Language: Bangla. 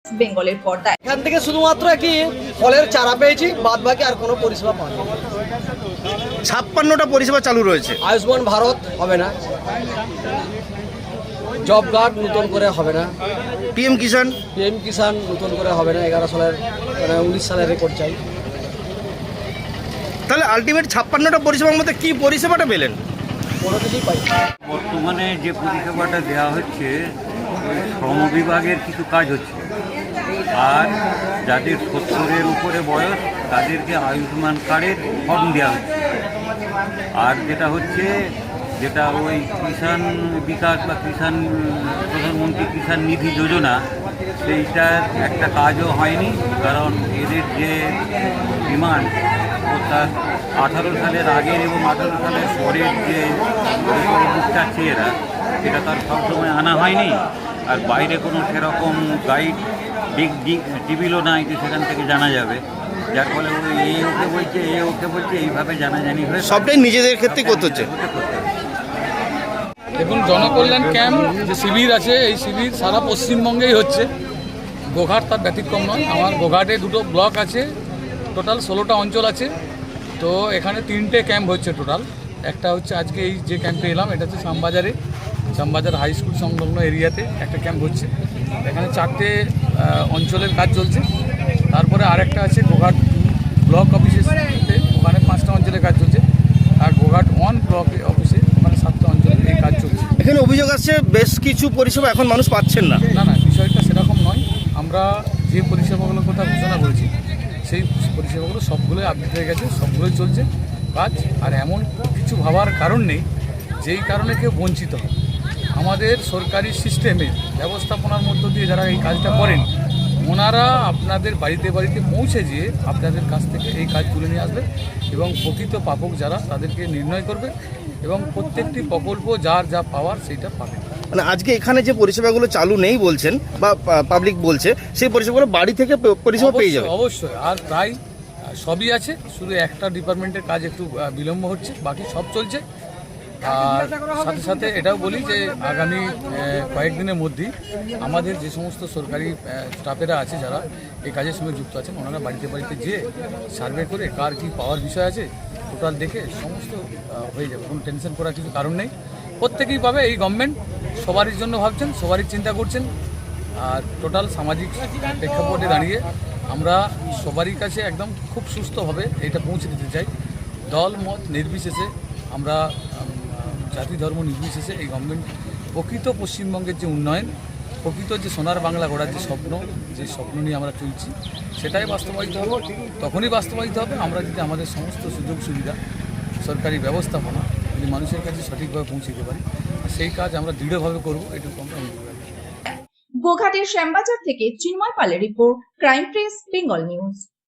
বেঙ্গলের পর্দায়। এখান থেকে শুধুমাত্র কি ফলের চারা পেয়েছি, বাদ বাকি আর কোনো পরিষেবা পাইনি। 56টা পরিষেবা চালু রয়েছে। আয়ুষ্মান ভারত হবে না, জব কার্ড নতুন করে হবে না, পিএম কিষাণ নতুন করে হবে না, 11 সালের 19 সালের রেকর্ড চাই। তাহলে আলটিমেট 56টা পরিষেবার মধ্যে কি পরিষেবাটা পেলেন? কোনো কিছুই পাই। বর্তমানে যে পরিষেবাটা দেওয়া হচ্ছে ওই শ্রম বিভাগের কিছু কাজ হচ্ছে, আর যাদের 70-এর উপরে বয়স তাদেরকে আয়ুষ্মান কার্ডের ফর্ম দেওয়া হচ্ছে। আর যেটা ওই কিষাণ বিকাশ বা প্রধানমন্ত্রী কিষাণ নিধি যোজনা, সেইটার একটা কাজও হয়নি। কারণ এদের যে ডিমান্ড, অর্থাৎ 18 সালের আগের এবং 18 সালের পরের যে চাচ্ছে এরা, সেটা তার সবসময় আনা হয়নি। আর বাইরে কোনো সেরকম গাইড টিভিলও নাই যে সেখান থেকে জানা যাবে, যার ফলে ওই ওকে বলছে এইভাবে জানাজানি হয়ে সবটাই নিজেদের ক্ষেত্রে করতে হচ্ছে। দেখুন, জনকল্যাণ ক্যাম্প যে শিবির আছে, এই শিবির সারা পশ্চিমবঙ্গেই হচ্ছে। গোঘাট তার ব্যতিক্রম নয়। আমার গোঘাটে 2টো ব্লক আছে, টোটাল 16টা অঞ্চল আছে। তো এখানে 3টে ক্যাম্প হচ্ছে টোটাল। একটা হচ্ছে আজকে এই যে ক্যাম্পে এলাম, এটা হচ্ছে শ্যামবাজার হাই স্কুল সংলগ্ন এরিয়াতে একটা ক্যাম্প হচ্ছে। এখানে 4টে অঞ্চলের কাজ চলছে। তারপরে আরেকটা আছে গোঘাট ব্লক অফিসে, ওখানে 5টা অঞ্চলের কাজ চলছে। আর গোঘাট 1 ব্লক অফিসে ওখানে 7টা অঞ্চলের এই কাজ চলছে। এখানে অভিযোগ আসছে বেশ কিছু পরিষেবা এখন মানুষ পাচ্ছেন না। না, বিষয়টা সেরকম নয়। আমরা যে পরিষেবাগুলোর কথা ঘোষণা করেছি সেই পরিষেবাগুলো সবগুলোই আপডেট হয়ে গেছে, সবগুলোই চলছে কাজ। আর এমন কিছু ভাবার কারণ নেই যেই কারণে কেউ বঞ্চিত হয়। আমাদের সরকারি সিস্টেমে ব্যবস্থাপনার মধ্য দিয়ে যারা এই কাজটা করেন, ওনারা আপনাদের বাড়িতে পৌঁছে যেয়ে আপনাদের কাছ থেকে এই কাজ তুলে নিয়ে আসবে এবং প্রকৃত প্রাপক যারা তাদেরকে নির্ণয় করবে এবং প্রত্যেকটি প্রকল্প যার যা পাওয়ার সেইটা পাবে। মানে আজকে এখানে যে পরিষেবাগুলো চালু নেই বলছেন বা পাবলিক বলছে, সেই পরিষেবাগুলো বাড়ি থেকে পরিষেবা পেয়ে যাবে। অবশ্যই, আর প্রায় সবই আছে, শুধু একটা ডিপার্টমেন্টের কাজ একটু বিলম্ব হচ্ছে, বাকি সব চলছে। আর সাথে সাথে এটাও বলি যে আগামী কয়েকদিনের মধ্যেই আমাদের যে সমস্ত সরকারি স্টাফেরা আছে যারা এই কাজের সঙ্গে যুক্ত আছেন, ওনারা বাড়িতে যেয়ে সার্ভে করে কার কী পাওয়ার বিষয় আছে টোটাল দেখে সমস্ত হয়ে যাবে। কোনো টেনশন করার কিছু কারণ নেই, প্রত্যেকেই পাবে। এই গভর্নমেন্ট সবারই জন্য ভাবছেন, সবারই চিন্তা করছেন। আর টোটাল সামাজিক প্রেক্ষাপটে দাঁড়িয়ে আমরা সবারই কাছে একদম খুব সুস্থভাবে এটা পৌঁছে দিতে চাই। দল মত নির্বিশেষে, আমরা জাতি ধর্ম নির্বিশেষে এই গভর্নমেন্ট প্রকৃত পশ্চিমবঙ্গের যে উন্নয়ন, প্রকৃত যে সোনার বাংলা গড়ার যে স্বপ্ন নিয়ে আমরা চলছি, সেটাই বাস্তবায়িত হবে। তখনই বাস্তবায়িত হবে আমরা যদি আমাদের সমস্ত সুযোগ সুবিধা, সরকারি ব্যবস্থাপনা যদি মানুষের কাছে সঠিকভাবে পৌঁছে দিতে পারি, সেই কাজ আমরা দৃঢ়ভাবে করবো, এটুকু আমরা অঙ্গীকার। গোঘাটের শ্যামবাজার থেকে চিন্ময় পালের report, crime press Bengal news.